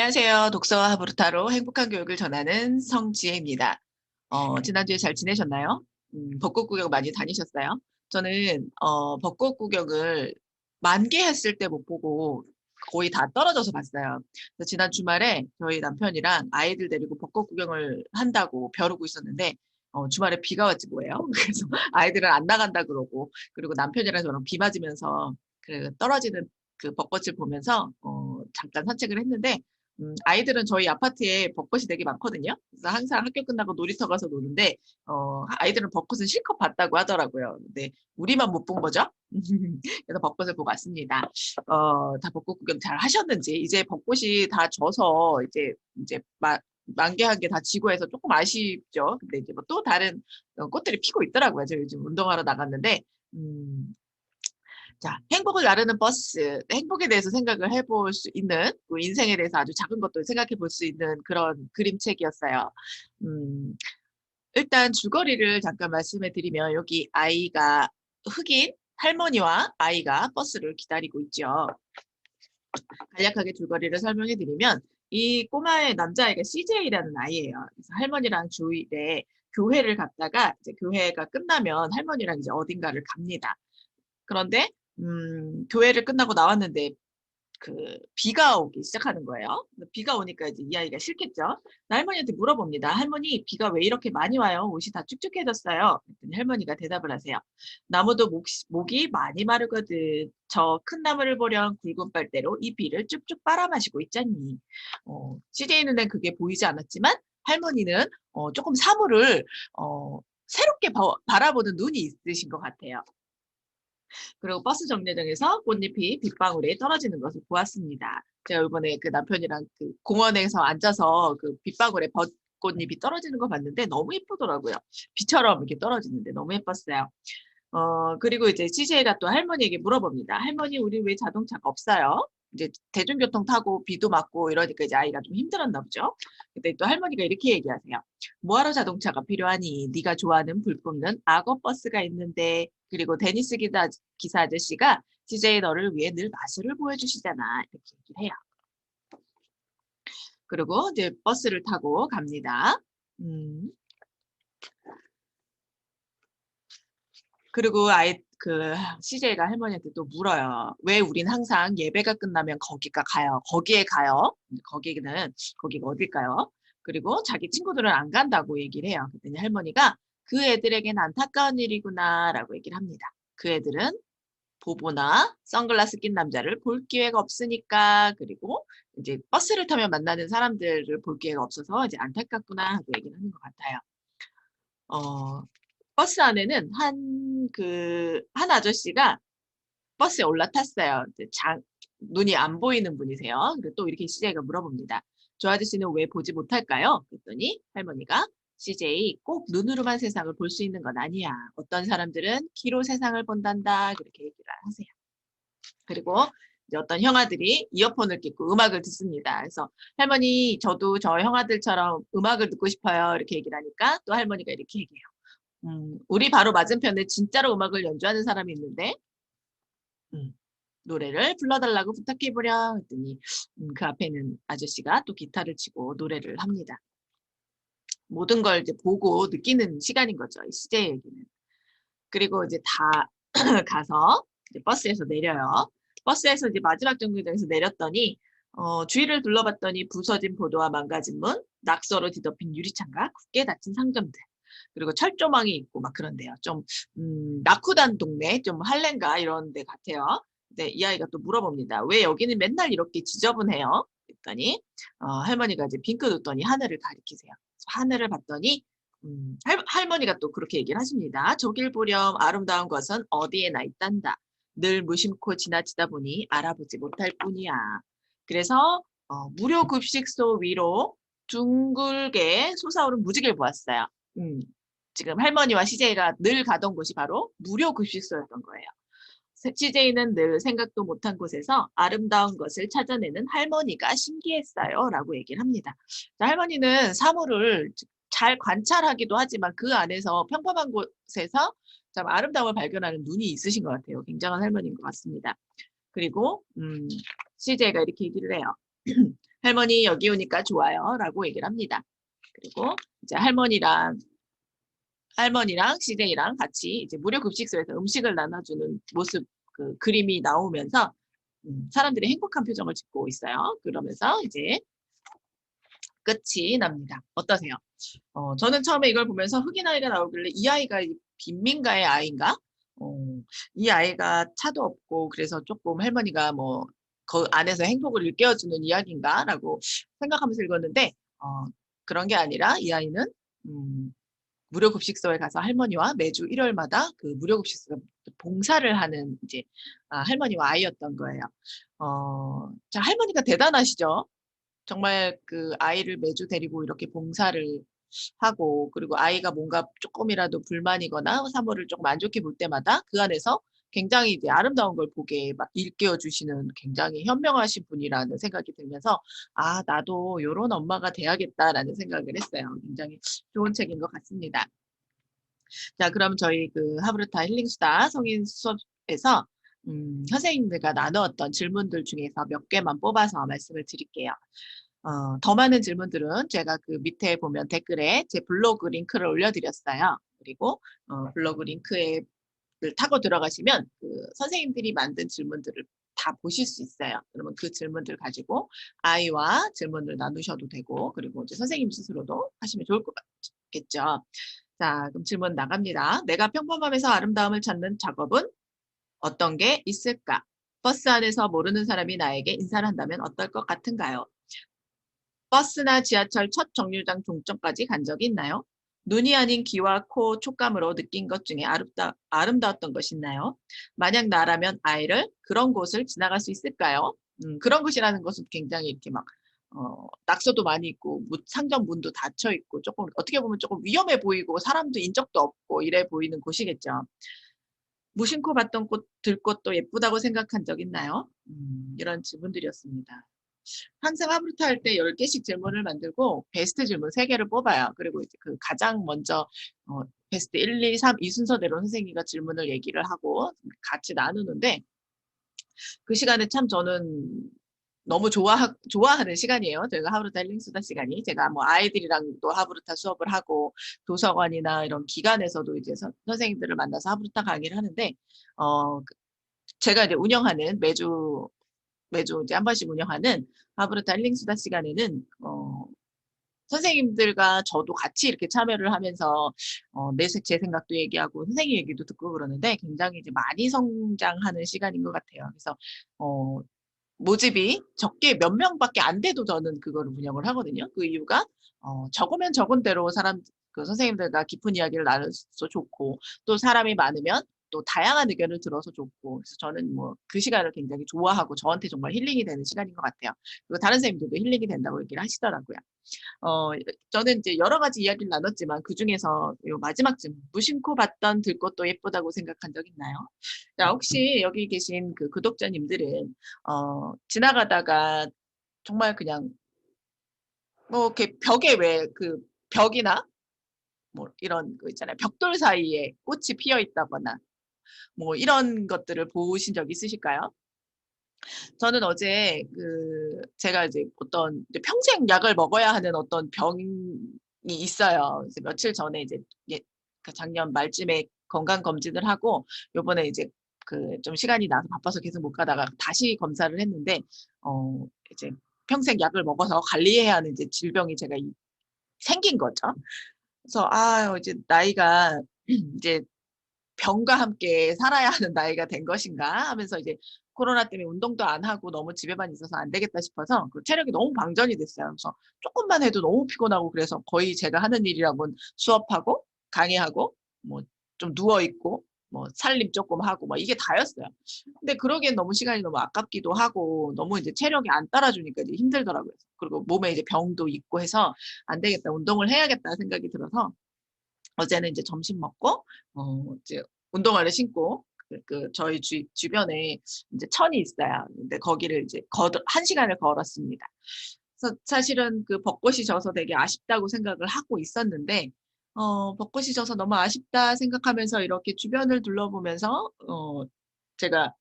안녕하세요. 독서와 하브루타로 행복한 교육을 전하는 성지혜입니다. 지난주에 잘 지내셨나요? 벚꽃 구경 많이 다니셨어요? 저는 벚꽃 구경을 만개 했을 때 못 보고 거의 다 떨어져서 봤어요. 그래서 지난 주말에 저희 남편이랑 아이들 데리고 벚꽃 구경을 한다고 벼르고 있었는데 주말에 비가 왔지 뭐예요. 그래서 아이들은 안 나간다 그러고, 그리고 남편이랑 저랑 비 맞으면서 그 떨어지는 그 벚꽃을 보면서 잠깐 산책을 했는데, 아이들은 저희 아파트에 벚꽃이 되게 많거든요. 그래서 항상 학교 끝나고 놀이터 가서 노는데, 아이들은 벚꽃은 실컷 봤다고 하더라고요. 근데 우리만 못 본 거죠? 그래서 벚꽃을 보고 왔습니다. 다 벚꽃 구경 잘 하셨는지, 이제 벚꽃이 다 져서 이제 만개한 게 다 지고 해서 조금 아쉽죠. 근데 이제 뭐 또 다른 꽃들이 피고 있더라고요. 저 요즘 운동하러 나갔는데, 음, 자, 행복을 나르는 버스. 행복에 대해서 생각을 해볼 수 있는, 그 인생에 대해서 아주 작은 것도 생각해 볼 수 있는 그런 그림책이었어요. 음, 일단 줄거리를 잠깐 말씀해 드리면, 여기 아이가, 흑인 할머니와 아이가 버스를 기다리고 있죠. 간략하게 줄거리를 설명해 드리면, 이 꼬마의 남자아이가 CJ라는 아이예요. 그래서 할머니랑 주일에 교회를 갔다가 이제 교회가 끝나면 할머니랑 이제 어딘가를 갑니다. 그런데 교회를 끝나고 나왔는데 그 비가 오기 시작하는 거예요. 비가 오니까 이제 이 아이가 싫겠죠. 할머니한테 물어봅니다. 할머니, 비가 왜 이렇게 많이 와요? 옷이 다 축축해졌어요. 그랬더니 할머니가 대답을 하세요. 나무도 목이 많이 마르거든. 저 큰 나무를 보렴 굵은 빨대로 이 비를 쭉쭉 빨아 마시고 있잖니. CJ 눈엔 그게 보이지 않았지만 할머니는 조금 사물을 어, 새롭게 바라보는 눈이 있으신 것 같아요. 그리고 버스 정류장에서 꽃잎이 빗방울에 떨어지는 것을 보았습니다. 제가 이번에 그 남편이랑 그 공원에서 앉아서 그 빗방울에 벚꽃잎이 떨어지는 거 봤는데 너무 예쁘더라고요. 비처럼 이렇게 떨어지는데 너무 예뻤어요. 그리고 이제 CJ가 또 할머니에게 물어봅니다. 할머니, 우리 왜 자동차가 없어요? 이제 대중교통 타고 비도 맞고 이러니까 이제 아이가 좀 힘들었나 보죠. 근데 또 할머니가 이렇게 얘기하세요. 뭐하러 자동차가 필요하니? 네가 좋아하는 불 뿜는 악어 버스가 있는데, 그리고 데니스 기사 아저씨가 CJ 너를 위해 늘 마술을 보여주시잖아. 이렇게 얘기를 해요. 그리고 이제 버스를 타고 갑니다. 음, 그리고 CJ가 할머니한테 또 물어요. 왜 우린 항상 예배가 끝나면 거기에 가요. 거기가 어딜까요? 그리고 자기 친구들은 안 간다고 얘기를 해요. 그랬더니 할머니가 그 애들에겐 안타까운 일이구나라고 얘기를 합니다. 그 애들은 보보나 선글라스 낀 남자를 볼 기회가 없으니까, 그리고 이제 버스를 타면 만나는 사람들을 볼 기회가 없어서 이제 안타깝구나 하고 얘기를 하는 것 같아요. 어, 버스 안에는 한 아저씨가 버스에 올라탔어요. 이제 눈이 안 보이는 분이세요. 그리고 또 이렇게 CJ가 물어봅니다. 저 아저씨는 왜 보지 못할까요? 그랬더니 할머니가 CJ 꼭 눈으로만 세상을 볼 수 있는 건 아니야. 어떤 사람들은 귀로 세상을 본단다. 그렇게 얘기를 하세요. 그리고 이제 어떤 형아들이 이어폰을 끼고 음악을 듣습니다. 그래서 할머니, 저도 저 형아들처럼 음악을 듣고 싶어요. 이렇게 얘기를 하니까 또 할머니가 이렇게 얘기해요. 우리 바로 맞은편에 진짜로 음악을 연주하는 사람이 있는데, 음, 노래를 불러달라고 부탁해보려 했더니, 그 앞에 있는 아저씨가 또 기타를 치고 노래를 합니다. 모든 걸 이제 보고 느끼는 시간인 거죠. 이 CJ 얘기는. 그리고 이제 다 가서 이제 버스에서 내려요. 버스에서 이제 마지막 정류장에서 내렸더니, 주위를 둘러봤더니 부서진 보도와 망가진 문, 낙서로 뒤덮인 유리창과 굳게 닫힌 상점들, 그리고 철조망이 있고 막 그런데요. 좀 낙후단 동네, 좀 할렌가 이런 데 같아요. 근데 이 아이가 또 물어봅니다. 왜 여기는 맨날 이렇게 지저분해요? 그랬더니 할머니가 이제 빙긋 웃더니 하늘을 가리키세요. 하늘을 봤더니 할머니가 또 그렇게 얘기를 하십니다. 저길 보렴, 아름다운 것은 어디에나 있단다. 늘 무심코 지나치다 보니 알아보지 못할 뿐이야. 그래서 무료 급식소 위로 둥글게 솟아오른 무지개를 보았어요. 음, 지금 할머니와 CJ가 늘 가던 곳이 바로 무료 급식소였던 거예요. CJ는 늘 생각도 못한 곳에서 아름다운 것을 찾아내는 할머니가 신기했어요. 라고 얘기를 합니다. 할머니는 사물을 잘 관찰하기도 하지만 그 안에서 평범한 곳에서 참 아름다움을 발견하는 눈이 있으신 것 같아요. 굉장한 할머니인 것 같습니다. 그리고 CJ가 이렇게 얘기를 해요. "할머니 여기 오니까 좋아요."라고 얘기를 합니다. 그리고 이제 할머니랑 CJ랑 같이 이제 무료 급식소에서 음식을 나눠주는 모습 그 그림이 나오면서 사람들이 행복한 표정을 짓고 있어요. 그러면서 이제 끝이 납니다. 어떠세요? 저는 처음에 이걸 보면서 흑인 아이가 나오길래 '이 아이가 이 빈민가의 아이인가? 어 이 아이가 차도 없고 그래서 쪼끔 할머니가 뭐 그 안에서 행복을 일깨워 주는 이야기인가?'라고 생각하면서 읽었는데 그런 게 아니라 이 아이는 음 무료 급식소에 가서 할머니와 매주 일요일마다 그 무료 급식소 봉사를 하는 이제 할머니와 아이였던 거예요. 자 할머니가 대단하시죠. 정말 그 아이를 매주 데리고 이렇게 봉사를 하고 그리고 아이가 뭔가 쪼끔이라도 불만이거나 사물을 쪼끔 안 좋게 볼 때마다 그 안에서 굉장히 이제 아름다운 걸 보게 막 일깨워 주시는 굉장히 현명하신 분이라는 생각이 들면서 '아 나도 요런 엄마가 돼야겠다.'라는 생각을 했어요. 굉장히 좋은 책인 것 같습니다. 자 그럼 저희 그 하브르타 힐링 수다 성인 수업에서 선생님들과 나누었던 질문들 중에서 몇 개만 뽑아서 말씀을 드릴게요. 더 많은 질문들은 제가 그 밑에 보면 댓글에 제 블로그 링크를 올려 드렸어요. 그리고 블로그 링크에 를 타고 들어가시면 그 선생님들이 만든 질문들을 다 보실 수 있어요. 그러면 그 질문들 가지고 아이와 질문을 나누셔도 되고 그리고 이제 선생님 스스로도 하시면 좋을 것 같겠죠. 자 그럼 질문 나갑니다. "내가 평범함에서 아름다움을 찾는 작업은 어떤 게 있을까? 버스 안에서 모르는 사람이 나에게 인사를 한다면 어떨 것 같은가요? 버스나 지하철 첫 정류장 종점까지 간 적이 있나요? 눈이 아닌 귀와 코, 촉감으로 느낀 것 중에 아름다웠던 것이 있나요? 만약 나라면 아이를 그런 곳을 지나갈 수 있을까요? 그런 곳이라는 것은 굉장히 이렇게 막 낙서도 많이 있고 상점 문도 닫혀 있고 조금 어떻게 보면 조금 위험해 보이고 사람도 인적도 없고 이래 보이는 곳이겠죠. 무심코 봤던 꽃 들꽃도 예쁘다고 생각한 적 있나요? 이런 질문들이었습니다. 항상 하브루트 할 때 10 개씩 질문을 만들고 베스트 질문 3 개를 뽑아요. 그리고 이제 그 가장 먼저 베스트 1, 2, 3 이 순서대로 선생님과 질문을 얘기를 하고 같이 나누는데 그 시간에 참 저는 너무 좋아하는 시간이에요. 저희가 하브루타 힐링 수다 시간이. 제가 뭐 아이들이랑도 하브루타 수업을 하고 도서관이나 이런 기관에서도 이제 선생님들을 만나서 하브루타 강의를 하는데 그 제가 이제 운영하는 매주 이제 한 번씩 운영하는 하브르타 힐링 수다 시간에는 선생님들과 저도 같이 이렇게 참여를 하면서 제 생각도 얘기하고 선생님 얘기도 듣고 그러는데 굉장히 이제 많이 성장하는 시간인 것 같아요. 그래서 어 모집이 적게 몇 명밖에 안 돼도 저는 그거를 운영을 하거든요. 그 이유가 적으면 적은 대로 그 선생님들과 깊은 이야기를 나눠서 좋고 또 사람이 많으면 또 다양한 의견을 들어서 좋고 그래서 저는 뭐 그 시간을 굉장히 좋아하고 저한테 정말 힐링이 되는 시간인 것 같아요. 그리고 다른 선생님들도 힐링이 된다고 얘기를 하시더라고요. 어 저는 이제 여러 가지 이야기를 나눴지만 그중에서 요 마지막 질문 "무심코 봤던 들꽃도 예쁘다고 생각한 적 있나요?" 자 혹시 여기 계신 그 구독자님들은 지나가다가 정말 그냥 뭐 이렇게 벽에 왜 그 벽이나 뭐 이런 거 있잖아요. 벽돌 사이에 꽃이 피어 있다거나 뭐 이런 것들을 보신 적 있으실까요? 저는 어제 그 제가 이제 어떤 이제 평생 약을 먹어야 하는 어떤 병이 있어요. 그래서 며칠 전에 이제 예 그 작년 말쯤에 건강 검진을 하고 요번에 이제 그 좀 시간이 나서 바빠서 계속 못 가다가 다시 검사를 했는데 이제 평생 약을 먹어서 관리해야 하는 이제 질병이 제가 생긴 거죠. 그래서 '아 이제 나이가 이제 병과 함께 살아야 하는 나이가 된 것인가?' 하면서 이제 코로나 때문에 운동도 안 하고 너무 집에만 있어서 안 되겠다 싶어서 그 체력이 너무 방전이 됐어요. 그래서 쪼끔만 해도 너무 피곤하고 그래서 거의 제가 하는 일이라고는 수업하고 강의하고 뭐 좀 누워 있고 뭐 살림 쪼끔 하고 막 이게 다였어요. 근데 그러기엔 너무 시간이 너무 아깝기도 하고 너무 이제 체력이 안 따라주니까 이제 힘들더라고요. 그리고 몸에 이제 병도 있고 해서 '안 되겠다. 운동을 해야겠다.' 생각이 들어서 어제는 이제 점심 먹고 이제 운동화를 신고 저희 주변에 인제 천이 있어요. 근데 거기를 이제 걷어 1 시간을 걸었습니다. 그래서 사실은 그 벚꽃이 져서 되게 아쉽다고 생각을 하고 있었는데 '벚꽃이 져서 너무 아쉽다.' 생각하면서 이렇게 주변을 둘러보면서 제가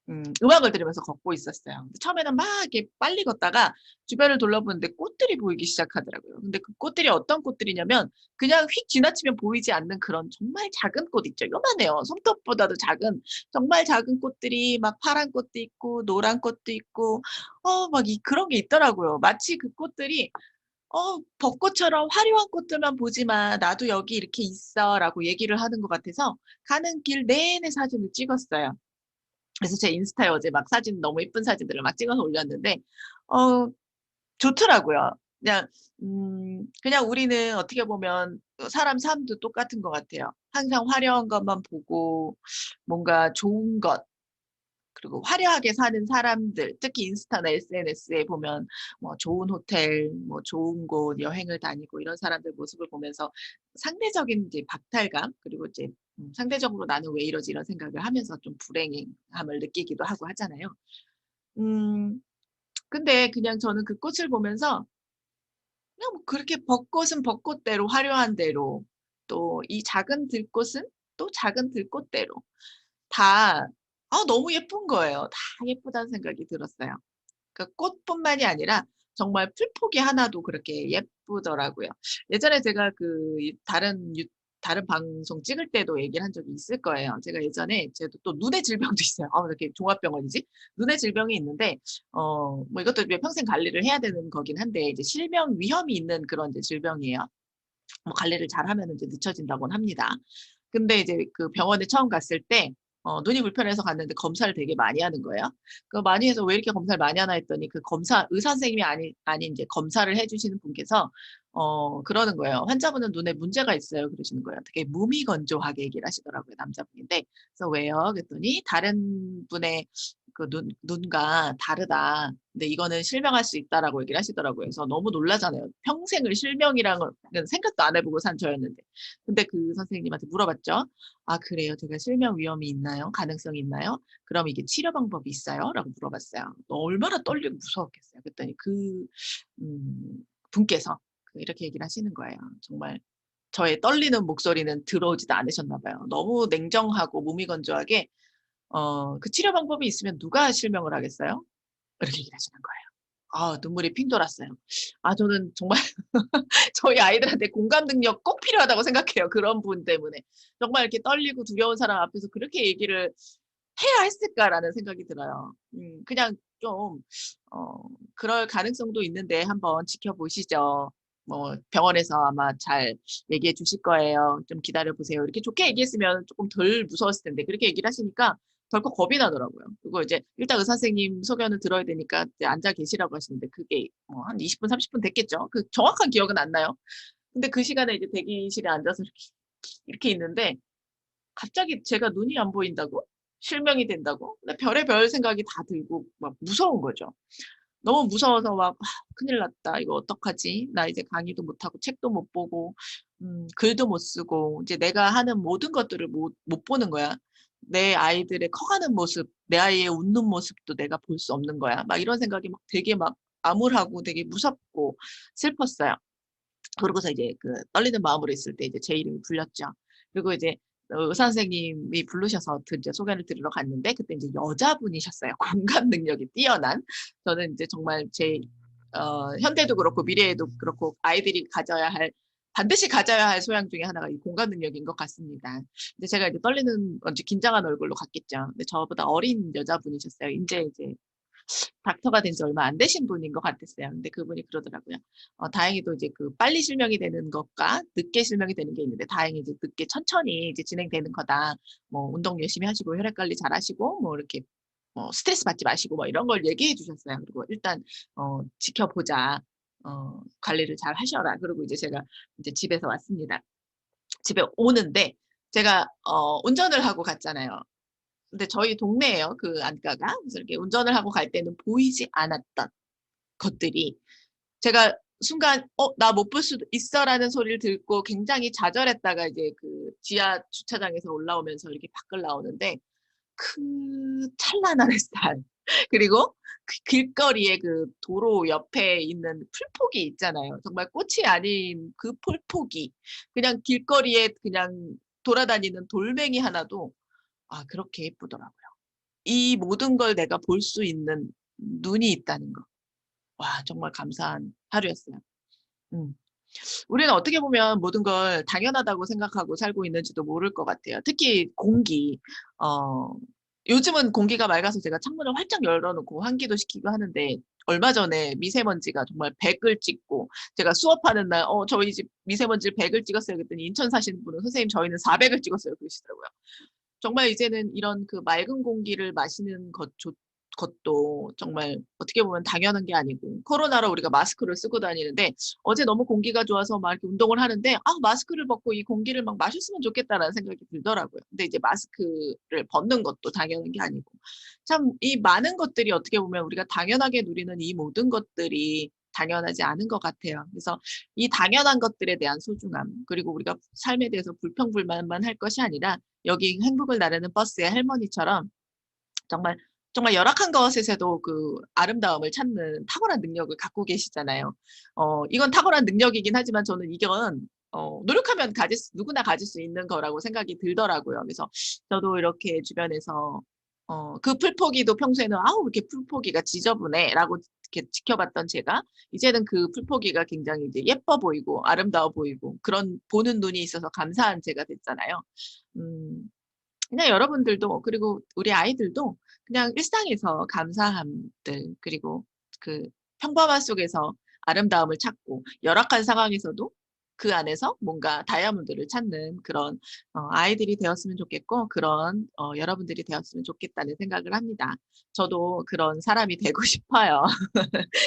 음악을 들으면서 걷고 있었어요. 근데 처음에는 막 이렇게 빨리 걷다가 주변을 둘러보는데 꽃들이 보이기 시작하더라고요. 근데 그 꽃들이 어떤 꽃들이냐면 그냥 휙 지나치면 보이지 않는 그런 정말 작은 꽃 있죠. 요만해요. 손톱보다도 작은 정말 작은 꽃들이 막 파란 꽃도 있고 노란 꽃도 있고 막 그런 게 있더라고요. 마치 그 꽃들이 벚꽃처럼 "화려한 꽃들만 보지 마. 나도 여기 이렇게 있어."라고 얘기를 하는 것 같아서 가는 길 내내 사진을 찍었어요. 그래서 제 인스타에 어제 막 사진 너무 예쁜 사진들을 막 찍어서 올렸는데 어 좋더라고요. 그냥 그냥 우리는 어떻게 보면 사람 삶도 똑같은 것 같아요. 항상 화려한 것만 보고 뭔가 좋은 것 그리고 화려하게 사는 사람들 특히 인스타나 SNS에 보면 뭐 좋은 호텔 뭐 좋은 곳 여행을 다니고 이런 사람들 모습을 보면서 상대적인 이제 박탈감 그리고 이제 상대적으로 '나는 왜 이러지?' 이런 생각을 하면서 좀 불행함을 느끼기도 하고 하잖아요. 음 근데 그냥 저는 그 꽃을 보면서 그냥 뭐 그렇게 벚꽃은 벚꽃대로 화려한 대로 또 이 작은 들꽃은 또 작은 들꽃대로 다 너무 예쁜 거예요. 다 예쁘다는 생각이 들었어요. 그러니까 꽃뿐만이 아니라 정말 풀포기 하나도 그렇게 예쁘더라고요. 예전에 제가 그 이 다른 방송 찍을 때도 얘기를 한 적이 있을 거예요. 제가 예전에 저도 또 눈의 질병도 있어요. 왜 이렇게 종합병원이지? 눈의 질병이 있는데 뭐 이것도 이제 평생 관리를 해야 되는 거긴 한데 이제 실명 위험이 있는 그런 이제 질병이에요. 뭐 관리를 잘하면은 이제 늦춰진다고는 합니다. 근데 이제 그 병원에 처음 갔을 때 눈이 불편해서 갔는데 검사를 되게 많이 하는 거예요. 그 많이 해서 "왜 이렇게 검사를 많이 하나?" 했더니 그 검사 의사 선생님이 아닌 인제 검사를 해 주시는 분께서 그러는 거예요. "환자분은 눈에 문제가 있어요." 그러시는 거예요. 되게 무미건조하게 얘기를 하시더라고요, 남자분인데. 그래서 "왜요?" 그랬더니 "다른 분의 그 눈과 다르다. 근데 이거는 실명할 수 있다."라고 얘기를 하시더라고요. 그래서 너무 놀라잖아요. 평생을 실명이랑은 생각도 안 해 보고 산 저였는데. 근데 그 선생님한테 물어봤죠. "아 그래요? 제가 실명 위험이 있나요? 가능성이 있나요? 그럼 이게 치료 방법이 있어요?" 라고 물어봤어요. 얼마나 떨리고 무서웠겠어요. 그랬더니 분께서 이렇게 얘기를 하시는 거예요. 정말 저의 떨리는 목소리는 들어오지도 않으셨나 봐요. 너무 냉정하고 무미건조하게 "그 치료 방법이 있으면 누가 실명을 하겠어요?" 이렇게 얘기를 하시는 거예요. 눈물이 핑 돌았어요. 저는 정말 저희 아이들한테 공감 능력 꼭 필요하다고 생각해요, 그런 분 때문에. 정말 이렇게 떨리고 두려운 사람 앞에서 그렇게 얘기를 해야 했을까라는 생각이 들어요. 그냥 좀 어 그럴 가능성도 있는데 한번 지켜보시죠. 뭐 병원에서 아마 잘 얘기해 주실 거예요. "좀 기다려 보세요." 이렇게 좋게 얘기했으면 쪼끔 덜 무서웠을 텐데 그렇게 얘기를 하시니까 덜컥 겁이 나더라고요. 그리고 이제 일단 의사 선생님 소견을 들어야 되니까 이제 앉아 계시라고 하시는데 그게 한 20분 30분 됐겠죠. 그 정확한 기억은 안 나요. 근데 그 시간에 이제 대기실에 앉아서 이렇게 있는데 갑자기 제가 눈이 안 보인다고? 실명이 된다고? 근데 별의별 생각이 다 들고 막 무서운 거죠. 너무 무서워서 막 '큰일 났다. 이거 어떡하지? 나 이제 강의도 못 하고 책도 못 보고 글도 못 쓰고 이제 내가 하는 모든 것들을 못 보는 거야. 내 아이들의 커가는 모습, 내 아이의 웃는 모습도 내가 볼 수 없는 거야.' 막 이런 생각이 막 되게 막 암울하고 되게 무섭고 슬펐어요. 그러고서 이제 그 떨리는 마음으로 있을 때 이제 제 이름이 불렸죠. 그리고 이제 의사 선생님이 부르셔서 이제 소견을 들으러 갔는데 그때 인제 여자분이셨어요. 공감 능력이 뛰어난. 저는 인제 정말 제 현대도 그렇고 미래에도 그렇고 아이들이 반드시 가져야 할 소양 중에 하나가 이 공감 능력인 것 같습니다. 근데 제가 이제 떨리는 건지 긴장한 얼굴로 갔겠죠. 근데 저보다 어린 여자분이셨어요. 이제 닥터가 된 지 얼마 안 되신 분인 것 같았어요. 근데 그분이 그러더라고요. 다행히도 이제 그 빨리 실명이 되는 것과 늦게 실명이 되는 게 있는데 다행히 이제 늦게 천천히 이제 진행되는 거다. 뭐 운동 열심히 하시고 혈액 관리 잘하시고 뭐 이렇게 스트레스 받지 마시고 뭐 이런 걸 얘기해 주셨어요. 그리고 "일단 지켜보자. 관리를 잘 하셔라." 그리고 이제 제가 이제 집에서 왔습니다. 집에 오는데 제가 운전을 하고 갔잖아요. 근데 저희 동네예요, 그 안가가. 그래서 이렇게 운전을 하고 갈 때는 보이지 않았던 것들이 제가 순간 '나 못 볼 수도 있어.'라는 소리를 듣고 굉장히 좌절했다가 이제 그 지하 주차장에서 올라오면서 이렇게 밖을 나오는데 그 찬란한 햇살 그리고 그 길거리에 그 도로 옆에 있는 풀포기 있잖아요. 정말 꽃이 아닌 그 풀포기. 그냥 길거리에 그냥 돌아다니는 돌멩이 하나도 그렇게 예쁘더라고요. 이 모든 걸 내가 볼 수 있는 눈이 있다는 거. 와 정말 감사한 하루였어요. 음. 우리는 어떻게 보면 모든 걸 당연하다고 생각하고 살고 있는지도 모를 것 같아요. 특히 공기. 어 요즘은 공기가 맑아서 제가 창문을 활짝 열어 놓고 환기도 시키고 하는데 얼마 전에 미세먼지가 정말 100을 찍고 제가 수업하는 날 저희 집 미세먼지 100을 찍었어요." 그랬더니 인천 사시는 분은 "선생님 저희는 400을 찍었어요." 그러시더라고요. 정말 이제는 이런 그 맑은 공기를 마시는 것도 정말 어떻게 보면 당연한 게 아니고 코로나로 우리가 마스크를 쓰고 다니는데 어제 너무 공기가 좋아서 막 이렇게 운동을 하는데 '아 마스크를 벗고 이 공기를 막 마셨으면 좋겠다.'라는 생각이 들더라고요. 근데 이제 마스크를 벗는 것도 당연한 게 아니고 참 이 많은 것들이 어떻게 보면 우리가 당연하게 누리는 이 모든 것들이 당연하지 않은 것 같아요. 그래서 이 당연한 것들에 대한 소중함 그리고 우리가 삶에 대해서 불평불만만 할 것이 아니라 여기 행복을 나르는 버스의 할머니처럼 정말, 정말 열악한 것에서도 그 아름다움을 찾는 탁월한 능력을 갖고 계시잖아요. 이건 탁월한 능력이긴 하지만 저는 이건 노력하면 누구나 가질 수 있는 거라고 생각이 들더라고요. 그래서 저도 이렇게 주변에서 그 풀포기도 평소에는 '아우 왜 이렇게 풀포기가 지저분해.'라고 이렇게 지켜봤던 제가 이제는 그 풀포기가 굉장히 이제 예뻐 보이고 아름다워 보이고 그런 보는 눈이 있어서 감사한 제가 됐잖아요. 음. 그냥 여러분들도 그리고 우리 아이들도 그냥 일상에서 감사함들 그리고 그 평범함 속에서 아름다움을 찾고 열악한 상황에서도 그 안에서 뭔가 다이아몬드를 찾는 그런 아이들이 되었으면 좋겠고 그런 여러분들이 되었으면 좋겠다는 생각을 합니다. 저도 그런 사람이 되고 싶어요.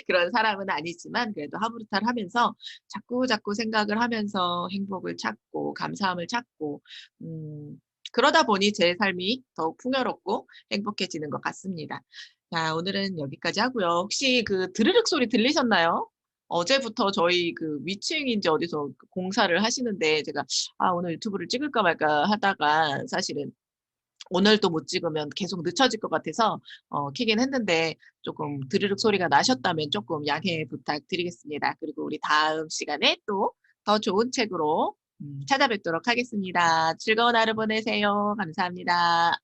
그런 사람은 아니지만 그래도 하부르타를 하면서 자꾸자꾸 생각을 하면서 행복을 찾고 감사함을 찾고 그러다 보니 제 삶이 더욱 풍요롭고 행복해지는 것 같습니다. 자 오늘은 여기까지 하고요. 혹시 그 드르륵 소리 들리셨나요? 어제부터 저희 그 위층인지 어디서 그 공사를 하시는데 제가 '아 오늘 유튜브를 찍을까 말까.' 하다가 사실은 오늘도 못 찍으면 계속 늦춰질 것 같아서 켜긴 했는데 조금 드르륵 소리가 나셨다면 조금 양해 부탁드리겠습니다. 그리고 우리 다음 시간에 또 더 좋은 책으로 찾아뵙도록 하겠습니다. 즐거운 하루 보내세요. 감사합니다.